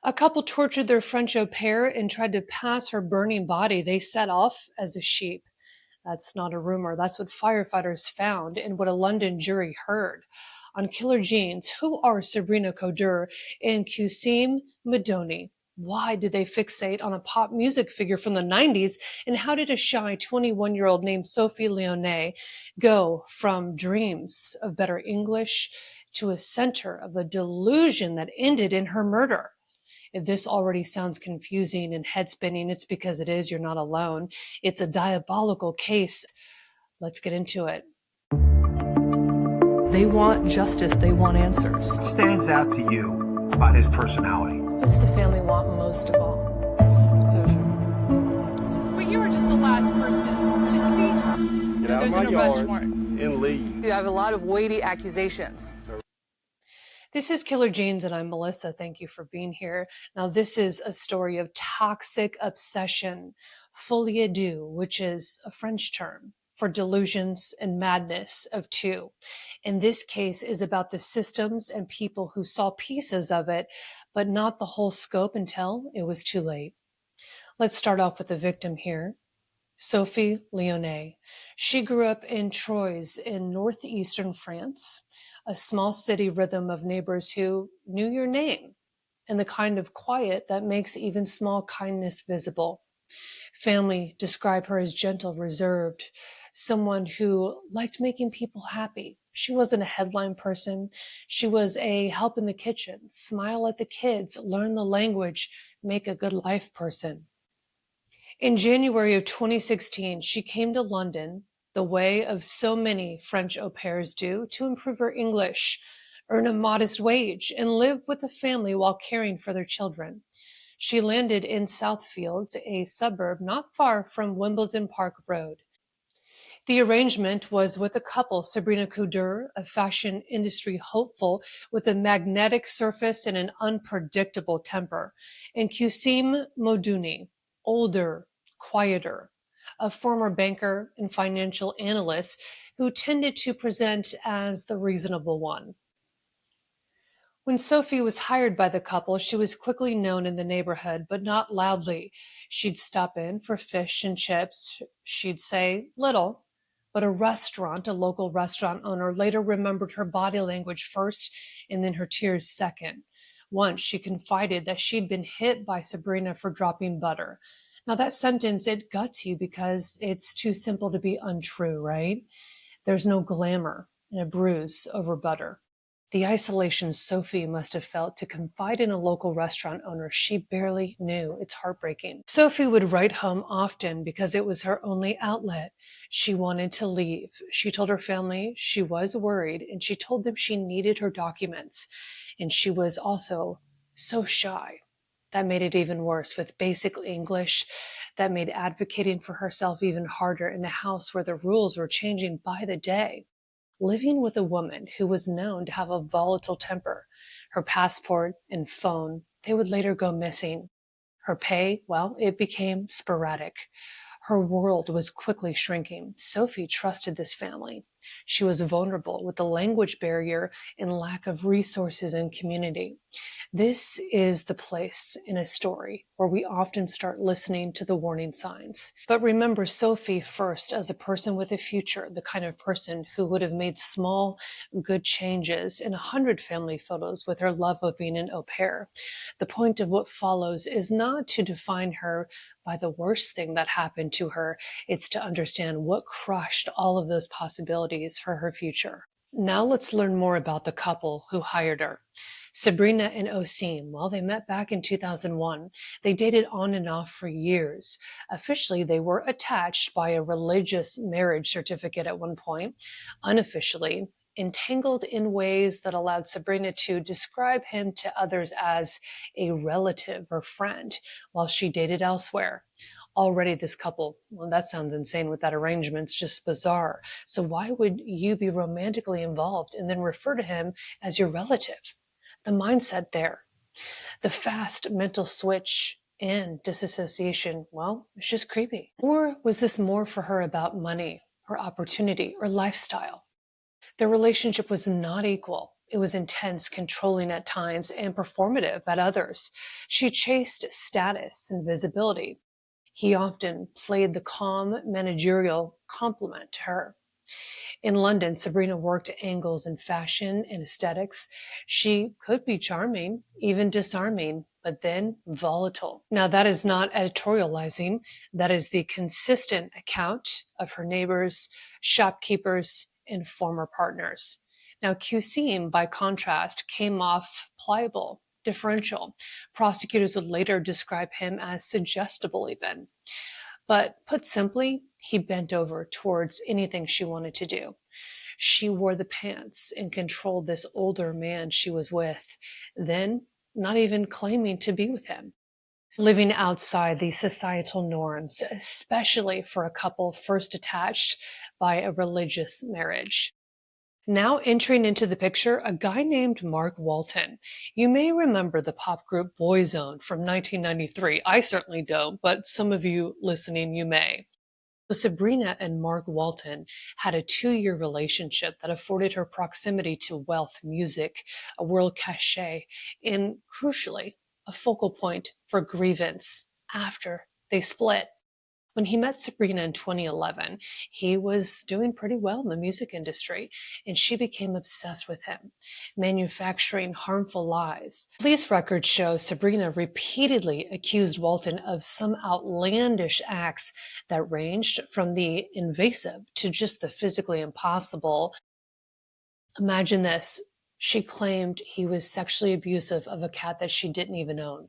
A couple tortured their French au pair and tried to pass her burning body they set off as a sheep. That's not a rumor. That's what firefighters found and what a London jury heard. On Killer Genes, who are Sabrina Coder and Kusim Madoni? Why did they fixate on a pop music figure from the 90s? And how did a shy 21-year-old named Sophie Lionnet go from dreams of better English to a center of a delusion that ended in her murder? If this already sounds confusing and head spinning, it's because it is. You're not alone. It's a diabolical case. Let's get into it. They want justice, they want answers. What stands out to you about his personality? What's the family want most of all? But you were just the last person to see her. Get out There's of my an arrest yard warrant. and leave. You have a lot of weighty accusations. This is Killer Genes, and I'm Melissa. Thank you for being here. Now, this is a story of toxic obsession, folie deux, which is a French term for delusions and madness of two. And this case is about the systems and people who saw pieces of it, but not the whole scope until it was too late. Let's start off with the victim here. Sophie Lionnet. She grew up in Troyes in northeastern France, a small city rhythm of neighbors who knew your name and the kind of quiet that makes even small kindness visible. Family describe her as gentle, reserved, someone who liked making people happy. She wasn't a headline person. She was a help in the kitchen, smile at the kids, learn the language, make a good life person. In January of 2016, she came to London the way of so many French au pairs do to improve her English, earn a modest wage, and live with a family while caring for their children. She landed in Southfields, a suburb not far from Wimbledon Park Road. The arrangement was with a couple, Sabrina Coder, a fashion industry hopeful with a magnetic surface and an unpredictable temper, and Kusim Moduni, older, quieter, a former banker and financial analyst who tended to present as the reasonable one. When Sophie was hired by the couple, she was quickly known in the neighborhood, but not loudly. She'd stop in for fish and chips. She'd say little, but a local restaurant owner, later remembered her body language first and then her tears second. Once she confided that she'd been hit by Sabrina for dropping butter. Now that sentence, it guts you because it's too simple to be untrue, right? There's no glamour in a bruise over butter. The isolation Sophie must have felt to confide in a local restaurant owner she barely knew. It's heartbreaking. Sophie would write home often because it was her only outlet. She wanted to leave. She told her family she was worried, and she told them she needed her documents. And she was also so shy. That made it even worse. With basic English, that made advocating for herself even harder in a house where the rules were changing by the day. Living with a woman who was known to have a volatile temper. Her passport and phone, they would later go missing. Her pay, well, it became sporadic. Her world was quickly shrinking. Sophie trusted this family. She was vulnerable with the language barrier and lack of resources and community. This is the place in a story where we often start listening to the warning signs. But remember Sophie first as a person with a future, the kind of person who would have made small, good changes in 100 family photos with her love of being an au pair. The point of what follows is not to define her by the worst thing that happened to her. It's to understand what crushed all of those possibilities for her future. Now let's learn more about the couple who hired her. Sabrina and Osim, well, they met back in 2001. They dated on and off for years. Officially, they were attached by a religious marriage certificate at one point. Unofficially, entangled in ways that allowed Sabrina to describe him to others as a relative or friend, while she dated elsewhere. Already this couple, well, that sounds insane with that arrangement. It's just bizarre. So why would you be romantically involved and then refer to him as your relative? The mindset there, the fast mental switch and disassociation, well, it's just creepy. Or was this more for her about money or opportunity or lifestyle? Their relationship was not equal. It was intense, controlling at times, and performative at others. She chased status and visibility. He often played the calm managerial complement to her. In London, Sabrina worked angles in fashion and aesthetics. She could be charming, even disarming, but then volatile. Now, that is not editorializing. That is the consistent account of her neighbors, shopkeepers, and former partners. Now, Qasim, by contrast, came off pliable, differential. Prosecutors would later describe him as suggestible, even. But put simply, he bent over towards anything she wanted to do. She wore the pants and controlled this older man she was with, then not even claiming to be with him. Living outside the societal norms, especially for a couple first attached by a religious marriage. Now entering into the picture, a guy named Mark Walton. You may remember the pop group Boyzone from 1993. I certainly don't, but some of you listening, you may. So Sabrina and Mark Walton had a 2-year relationship that afforded her proximity to wealth, music, a world cachet, and crucially, a focal point for grievance after they split. When he met Sabrina in 2011, he was doing pretty well in the music industry, and she became obsessed with him, manufacturing harmful lies. Police records show Sabrina repeatedly accused Walton of some outlandish acts that ranged from the invasive to just the physically impossible. Imagine this. She claimed he was sexually abusive of a cat that she didn't even own,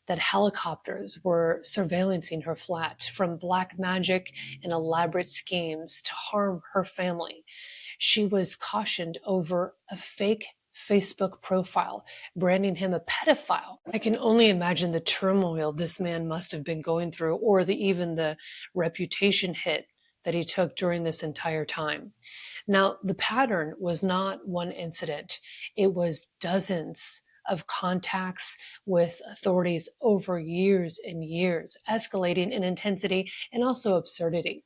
that helicopters were surveillancing her flat, from black magic and elaborate schemes to harm her family. She was cautioned over a fake Facebook profile, branding him a pedophile. I can only imagine the turmoil this man must have been going through, or even the reputation hit that he took during this entire time. Now, the pattern was not one incident. It was dozens of contacts with authorities over years and years, escalating in intensity and also absurdity.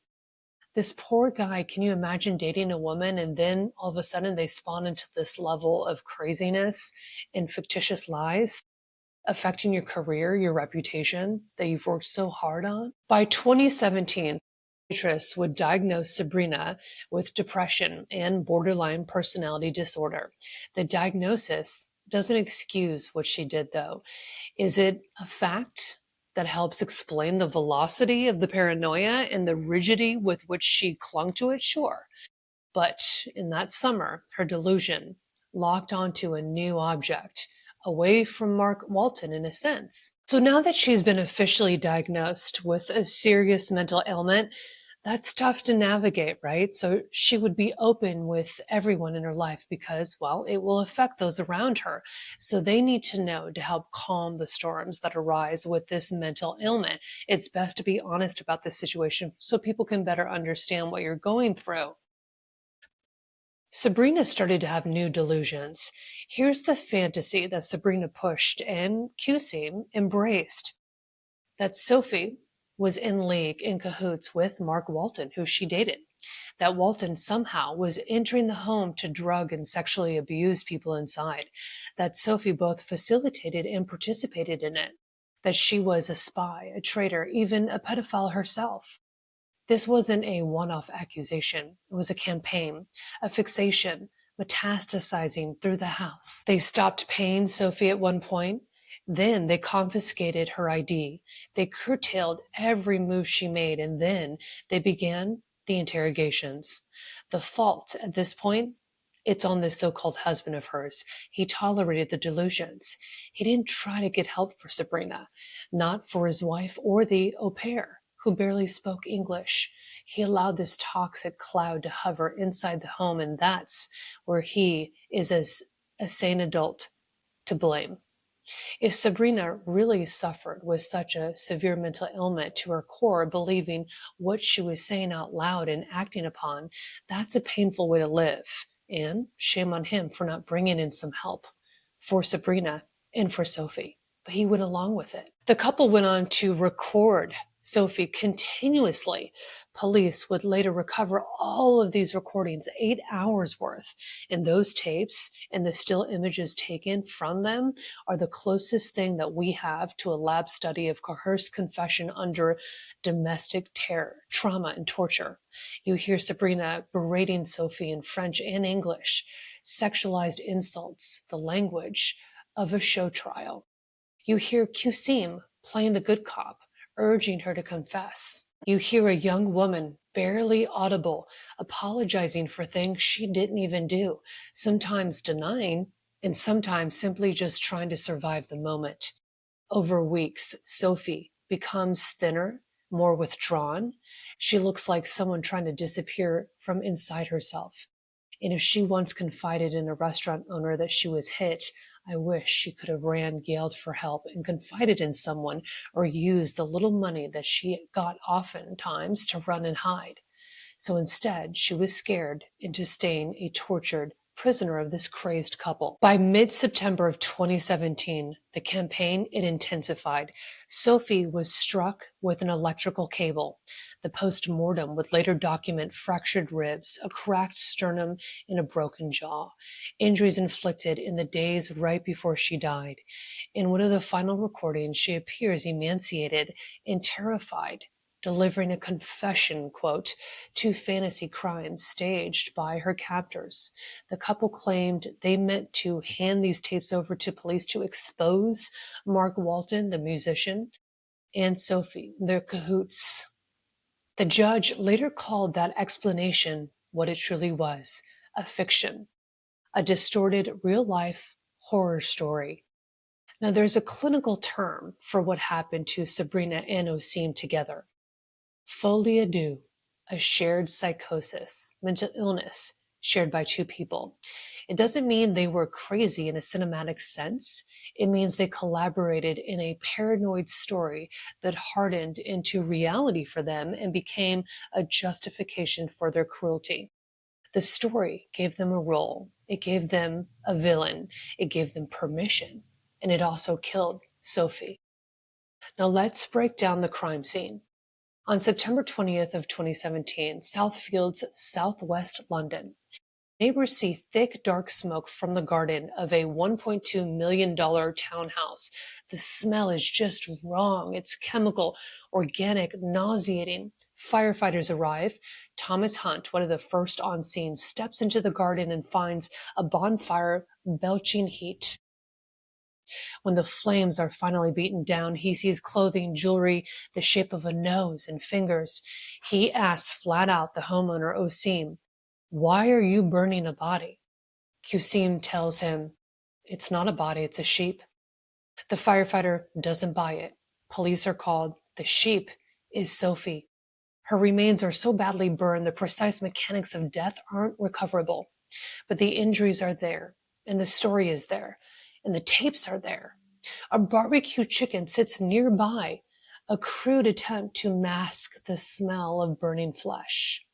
This poor guy, can you imagine dating a woman and then all of a sudden they spawn into this level of craziness and fictitious lies, affecting your career, your reputation that you've worked so hard on? By 2017, psychiatrists would diagnose Sabrina with depression and borderline personality disorder. The diagnosis doesn't excuse what she did, though. Is it a fact that helps explain the velocity of the paranoia and the rigidity with which she clung to it? Sure. But in that summer, her delusion locked onto a new object, away from Mark Walton in a sense. So now that she's been officially diagnosed with a serious mental ailment, that's tough to navigate, right? So she would be open with everyone in her life because, well, it will affect those around her. So they need to know to help calm the storms that arise with this mental ailment. It's best to be honest about the situation so people can better understand what you're going through. Sabrina started to have new delusions. Here's the fantasy that Sabrina pushed and Qasim embraced, that Sophie was in league, in cahoots with Mark Walton, who she dated. That Walton somehow was entering the home to drug and sexually abuse people inside. That Sophie both facilitated and participated in it. That she was a spy, a traitor, even a pedophile herself. This wasn't a one-off accusation. It was a campaign, a fixation, metastasizing through the house. They stopped paying Sophie at one point. Then they confiscated her ID. They curtailed every move she made, and then they began the interrogations. The fault at this point, it's on this so-called husband of hers. He tolerated the delusions. He didn't try to get help for Sabrina, not for his wife or the au pair, who barely spoke English. He allowed this toxic cloud to hover inside the home, and that's where he is, as a sane adult, to blame. If Sabrina really suffered with such a severe mental ailment to her core, believing what she was saying out loud and acting upon, that's a painful way to live. And shame on him for not bringing in some help for Sabrina and for Sophie. But he went along with it. The couple went on to record Sophie continuously. Police would later recover all of these recordings, 8 hours worth. And those tapes and the still images taken from them are the closest thing that we have to a lab study of coerced confession under domestic terror, trauma, and torture. You hear Sabrina berating Sophie in French and English, sexualized insults, the language of a show trial. You hear Kusim playing the good cop, urging her to confess. You hear a young woman, barely audible, apologizing for things she didn't even do, sometimes denying, and sometimes simply just trying to survive the moment. Over weeks, Sophie becomes thinner, more withdrawn. She looks like someone trying to disappear from inside herself. And if she once confided in a restaurant owner that she was hit, I wish she could have yelled for help, and confided in someone, or used the little money that she got oftentimes to run and hide. So instead, she was scared into staying a tortured prisoner of this crazed couple. By mid-September of 2017, the campaign, it intensified. Sophie was struck with an electrical cable. The post-mortem would later document fractured ribs, a cracked sternum, and a broken jaw, injuries inflicted in the days right before she died. In one of the final recordings, she appears emaciated and terrified, delivering a confession, quote, to fantasy crimes staged by her captors. The couple claimed they meant to hand these tapes over to police to expose Mark Walton, the musician, and Sophie, their cahoots. The judge later called that explanation what it truly was, a fiction, a distorted real-life horror story. Now, there's a clinical term for what happened to Sabrina and Osim together. Folie deux, a shared psychosis, mental illness shared by two people. It doesn't mean they were crazy in a cinematic sense. It means they collaborated in a paranoid story that hardened into reality for them and became a justification for their cruelty. The story gave them a role. It gave them a villain. It gave them permission. And it also killed Sophie. Now let's break down the crime scene. On September 20th of 2017, Southfields, southwest London, neighbors see thick, dark smoke from the garden of a $1.2 million townhouse. The smell is just wrong. It's chemical, organic, nauseating. Firefighters arrive. Thomas Hunt, one of the first on scene, steps into the garden and finds a bonfire belching heat. When the flames are finally beaten down, he sees clothing, jewelry, the shape of a nose and fingers. He asks flat out the homeowner, Osim, "Why are you burning a body?" Kusim tells him, "It's not a body, it's a sheep." The firefighter doesn't buy it. Police are called. The sheep is Sophie. Her remains are so badly burned, the precise mechanics of death aren't recoverable. But the injuries are there, and the story is there, and the tapes are there. A barbecue chicken sits nearby, a crude attempt to mask the smell of burning flesh.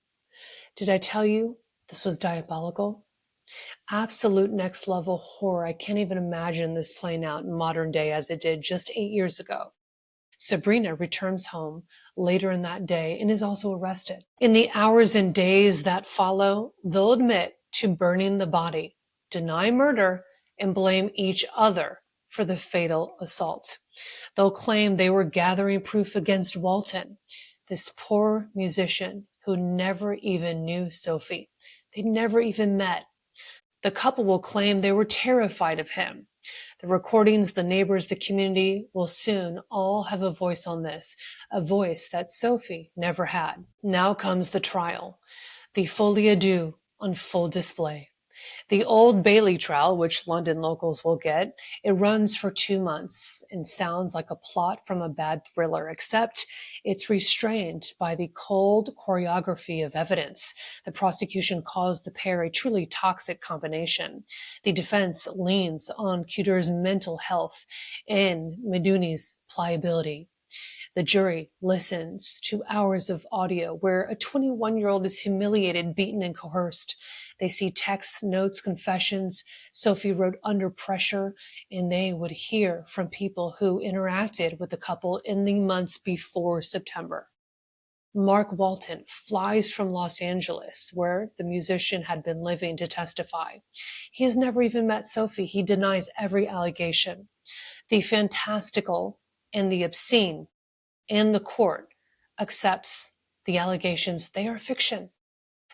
Did I tell you this was diabolical? Absolute next level horror. I can't even imagine this playing out in modern day as it did just 8 years ago. Sabrina returns home later in that day and is also arrested. In the hours and days that follow, they'll admit to burning the body, deny murder, and blame each other for the fatal assault. They'll claim they were gathering proof against Walton, this poor musician who never even knew Sophie. They never even met. The couple will claim they were terrified of him. The recordings, the neighbors, the community will soon all have a voice on this, a voice that Sophie never had. Now comes the trial, the Folie deux on full display. The Old Bailey trial, which London locals will get, it runs for 2 months and sounds like a plot from a bad thriller, except it's restrained by the cold choreography of evidence. The prosecution calls the pair a truly toxic combination. The defense leans on Kuder's mental health and Meduni's pliability. The jury listens to hours of audio where a 21-year-old is humiliated, beaten, and coerced. They see texts, notes, confessions Sophie wrote under pressure, and they would hear from people who interacted with the couple in the months before September. Mark Walton flies from Los Angeles, where the musician had been living, to testify. He has never even met Sophie. He denies every allegation. The fantastical and the obscene, and the court accepts the allegations. They are fiction.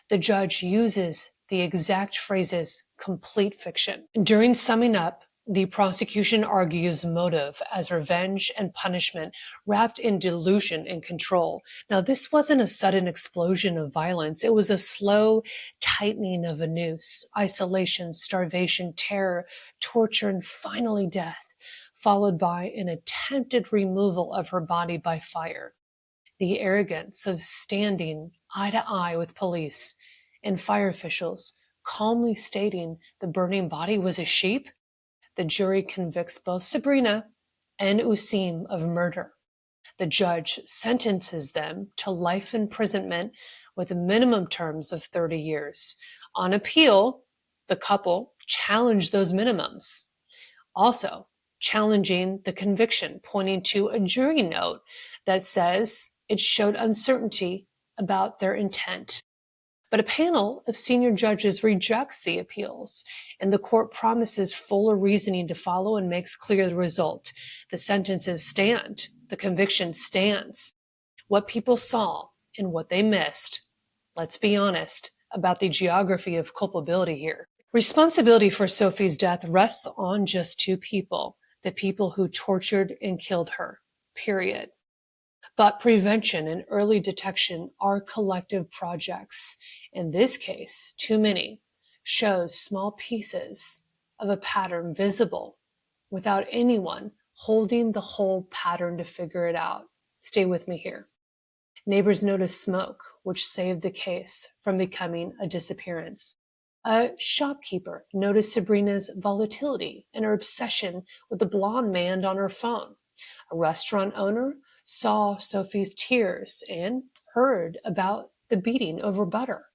The judge uses the exact phrases complete fiction. During summing up, the prosecution argues motive as revenge and punishment wrapped in delusion and control. Now, this wasn't a sudden explosion of violence. It was a slow tightening of a noose, isolation, starvation, terror, torture, and finally death, followed by an attempted removal of her body by fire. The arrogance of standing eye to eye with police and fire officials, calmly stating the burning body was a sheep. The jury convicts both Sabrina and Usim of murder. The judge sentences them to life imprisonment with minimum terms of 30 years. On appeal, the couple challenged those minimums, also challenging the conviction, pointing to a jury note that says it showed uncertainty about their intent. But a panel of senior judges rejects the appeals, and the court promises fuller reasoning to follow and makes clear the result. The sentences stand, the conviction stands. What people saw and what they missed, let's be honest about the geography of culpability here. Responsibility for Sophie's death rests on just two people, the people who tortured and killed her, period. But prevention and early detection are collective projects. In this case, too many shows small pieces of a pattern visible without anyone holding the whole pattern to figure it out. Stay with me here. Neighbors noticed smoke, which saved the case from becoming a disappearance. A shopkeeper noticed Sabrina's volatility and her obsession with the blonde man on her phone. A restaurant owner saw Sophie's tears and heard about the beating over butter.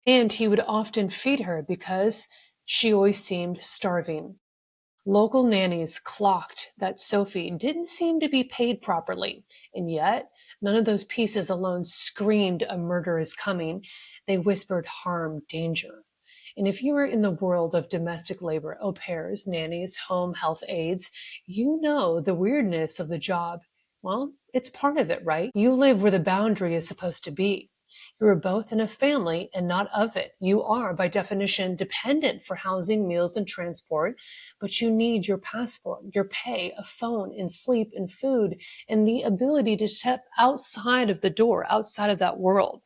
And he would often feed her because she always seemed starving. Local nannies clocked that Sophie didn't seem to be paid properly, and yet none of those pieces alone screamed a murder is coming. They whispered harm, danger. And if you are in the world of domestic labor, au pairs, nannies, home health aides, you know the weirdness of the job. Well, it's part of it, right? You live where the boundary is supposed to be. You are both in a family and not of it. You are, by definition, dependent for housing, meals, and transport, but you need your passport, your pay, a phone, and sleep, and food, and the ability to step outside of the door, outside of that world.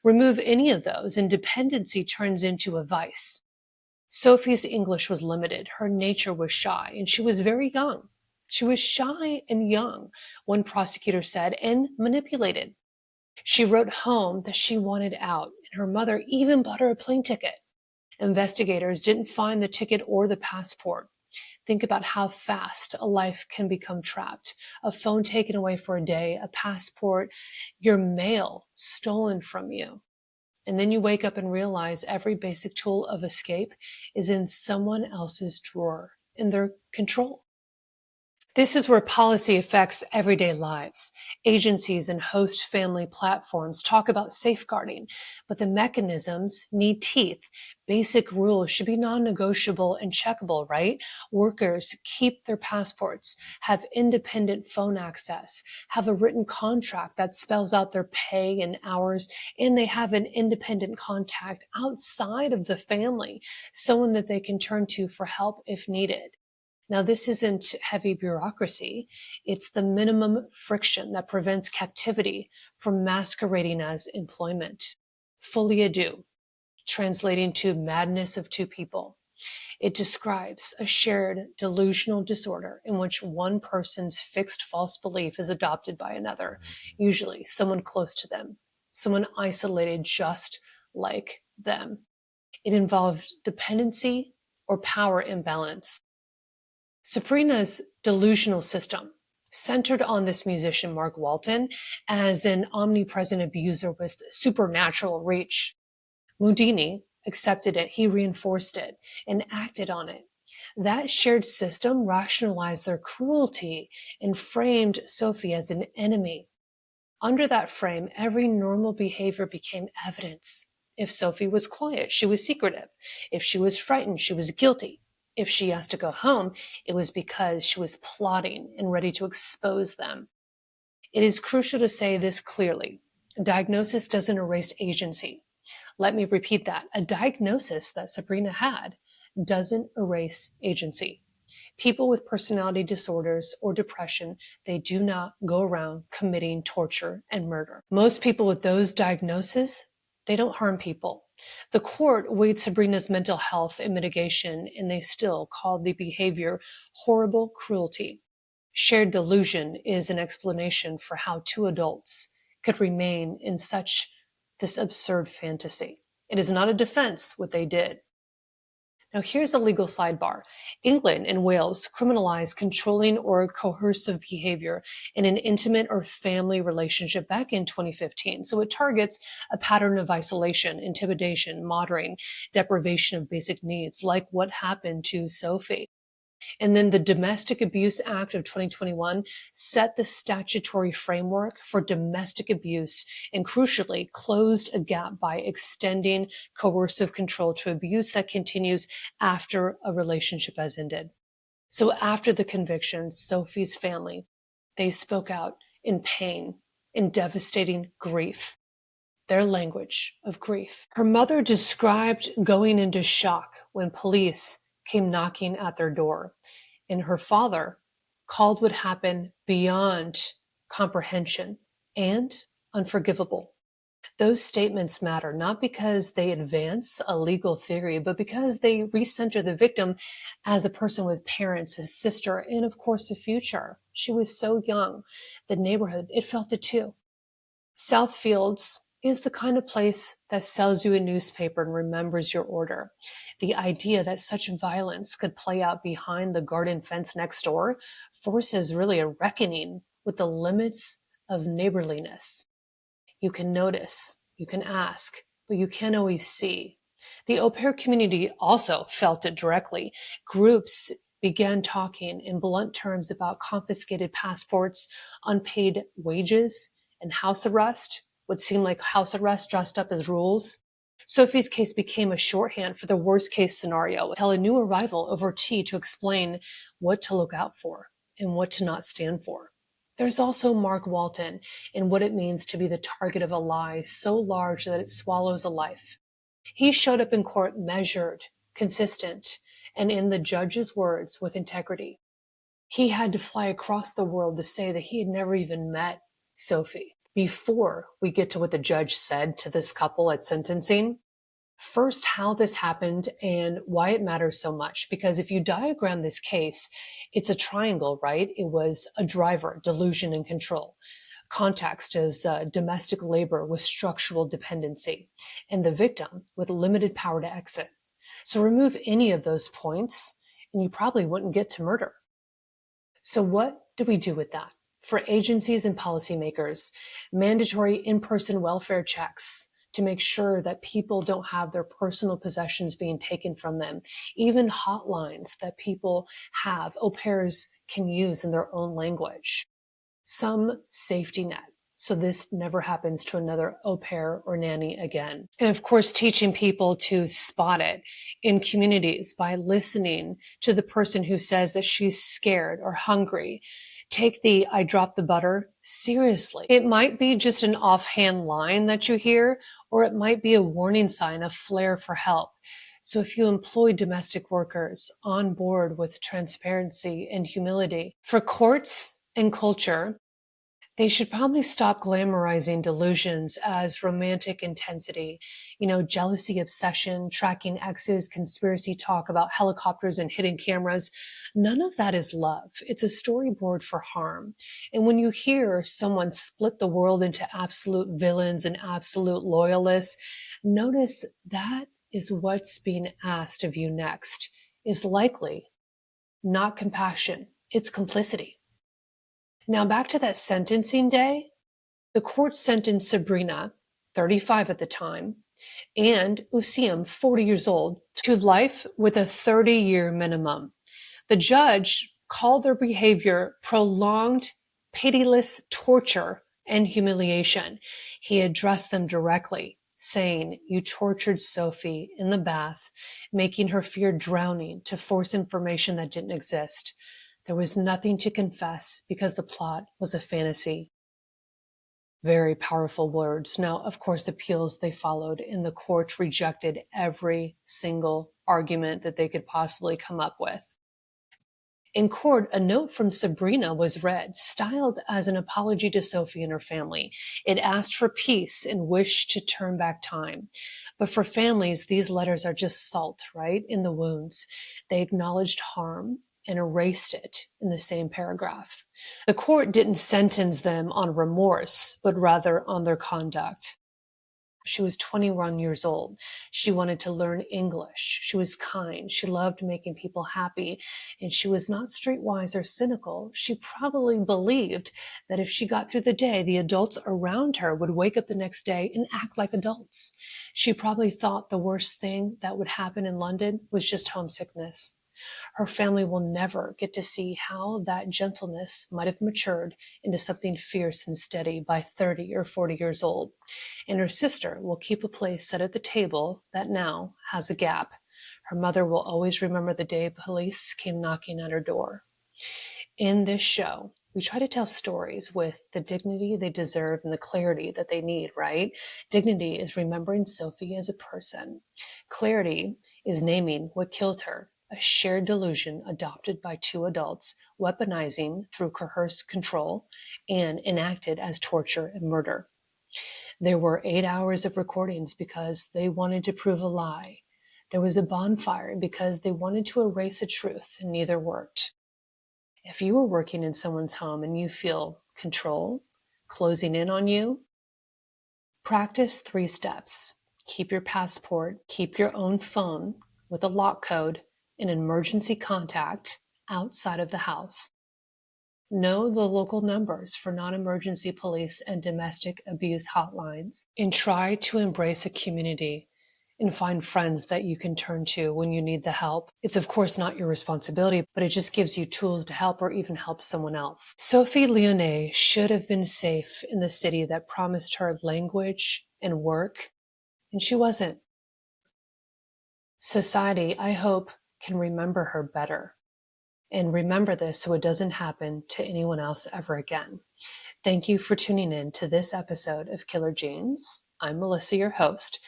Remove any of those, and dependency turns into a vice. Sophie's English was limited. Her nature was shy, and she was very young. She was shy and young, one prosecutor said, and manipulated. She wrote home that she wanted out, and her mother even bought her a plane ticket. Investigators didn't find the ticket or the passport. Think about how fast a life can become trapped. A phone taken away for a day, a passport, your mail stolen from you. And then you wake up and realize every basic tool of escape is in someone else's drawer, in their control. This is where policy affects everyday lives. Agencies and host family platforms talk about safeguarding, but the mechanisms need teeth. Basic rules should be non-negotiable and checkable, right? Workers keep their passports, have independent phone access, have a written contract that spells out their pay and hours, and they have an independent contact outside of the family, someone that they can turn to for help if needed. Now, this isn't heavy bureaucracy. It's the minimum friction that prevents captivity from masquerading as employment. Folie deux, translating to madness of two people. It describes a shared delusional disorder in which one person's fixed false belief is adopted by another, usually someone close to them, someone isolated just like them. It involved dependency or power imbalance. Sabrina's delusional system centered on this musician, Mark Walton, as an omnipresent abuser with supernatural reach. Mudini, accepted it, he reinforced it, and acted on it. That shared system rationalized their cruelty and framed Sophie as an enemy. Under that frame, every normal behavior became evidence. If Sophie was quiet, she was secretive. If she was frightened, she was guilty. If she asked to go home, it was because she was plotting and ready to expose them. It is crucial to say this clearly. Diagnosis doesn't erase agency. Let me repeat that. A diagnosis that Sabrina had doesn't erase agency. People with personality disorders or depression, they do not go around committing torture and murder. Most people with those diagnoses, they don't harm people. The court weighed Sabrina's mental health and mitigation, and they still called the behavior horrible cruelty. Shared delusion is an explanation for how two adults could remain in this absurd fantasy. It is not a defense what they did. Now, here's a legal sidebar. England and Wales criminalized controlling or coercive behavior in an intimate or family relationship back in 2015. So it targets a pattern of isolation, intimidation, monitoring, deprivation of basic needs, like what happened to Sophie. And then the Domestic Abuse Act of 2021 set the statutory framework for domestic abuse and crucially closed a gap by extending coercive control to abuse that continues after a relationship has ended. So after the conviction, Sophie's family, they spoke out in pain, in devastating grief, their language of grief. Her mother described going into shock when police came knocking at their door, and her father called what happened beyond comprehension and unforgivable. Those statements matter not because they advance a legal theory, but because they recenter the victim as a person with parents, a sister, and of course a future. She was so young. The neighborhood, it felt it too. Southfields is the kind of place that sells you a newspaper and remembers your order. The idea that such violence could play out behind the garden fence next door forces really a reckoning with the limits of neighborliness. You can notice, you can ask, but you can't always see. The au pair community also felt it directly. Groups began talking in blunt terms about confiscated passports, unpaid wages, and house arrest, what seemed like house arrest dressed up as rules. Sophie's case became a shorthand for the worst case scenario. Tell a new arrival over tea to explain what to look out for and what to not stand for. There's also Mark Walton and what it means to be the target of a lie so large that it swallows a life. He showed up in court measured, consistent, and in the judge's words, with integrity. He had to fly across the world to say that he had never even met Sophie. Before we get to what the judge said to this couple at sentencing, first, how this happened and why it matters so much. Because if you diagram this case, it's a triangle, right? It was a driver, delusion, and control. Context is domestic labor with structural dependency, and the victim with limited power to exit. So remove any of those points, and you probably wouldn't get to murder. So what do we do with that? For agencies and policymakers, mandatory in-person welfare checks to make sure that people don't have their personal possessions being taken from them. Even hotlines that people have, au pairs can use in their own language. Some safety net, so this never happens to another au pair or nanny again. And of course, teaching people to spot it in communities by listening to the person who says that she's scared or hungry. Take the "I dropped the butter" seriously. It might be just an offhand line that you hear, or it might be a warning sign, a flare for help. So if you employ domestic workers on board with transparency and humility, for courts and culture, they should probably stop glamorizing delusions as romantic intensity, jealousy, obsession, tracking exes, conspiracy talk about helicopters and hidden cameras. None of that is love. It's a storyboard for harm. And when you hear someone split the world into absolute villains and absolute loyalists, notice that is what's being asked of you next is likely not compassion. It's complicity. Now back to that sentencing day, the court sentenced Sabrina, 35 at the time, and Usium, 40 years old, to life with a 30-year minimum. The judge called their behavior prolonged, pitiless torture and humiliation. He addressed them directly, saying, "You tortured Sophie in the bath, making her fear drowning to force information that didn't exist. There was nothing to confess because the plot was a fantasy." Very powerful words. Now, of course, appeals they followed, and the court rejected every single argument that they could possibly come up with. In court, a note from Sabrina was read, styled as an apology to Sophie and her family. It asked for peace and wished to turn back time. But for families, these letters are just salt, right, in the wounds. They acknowledged harm and erased it in the same paragraph. The court didn't sentence them on remorse, but rather on their conduct. She was 21 years old. She wanted to learn English. She was kind. She loved making people happy. And she was not streetwise or cynical. She probably believed that if she got through the day, the adults around her would wake up the next day and act like adults. She probably thought the worst thing that would happen in London was just homesickness. Her family will never get to see how that gentleness might have matured into something fierce and steady by 30 or 40 years old. And her sister will keep a place set at the table that now has a gap. Her mother will always remember the day police came knocking at her door. In this show, we try to tell stories with the dignity they deserve and the clarity that they need, right? Dignity is remembering Sophie as a person. Clarity is naming what killed her, a shared delusion adopted by two adults, weaponizing through coerced control and enacted as torture and murder. There were 8 hours of recordings because they wanted to prove a lie. There was a bonfire because they wanted to erase a truth, and neither worked. If you were working in someone's home and you feel control closing in on you, practice 3 steps. Keep your passport, keep your own phone with a lock code, an emergency contact outside of the house. Know the local numbers for non-emergency police and domestic abuse hotlines, and try to embrace a community and find friends that you can turn to when you need the help. It's of course not your responsibility, but it just gives you tools to help or even help someone else. Sophie Lionnet should have been safe in the city that promised her language and work, and she wasn't. Society, I hope, can remember her better. And remember this so it doesn't happen to anyone else ever again. Thank you for tuning in to this episode of Killer Genes. I'm Melissa, your host.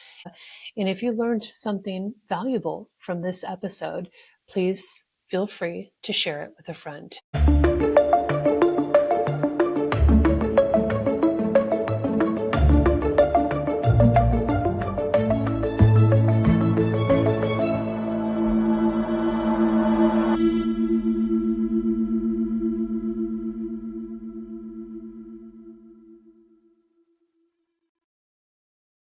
And if you learned something valuable from this episode, please feel free to share it with a friend.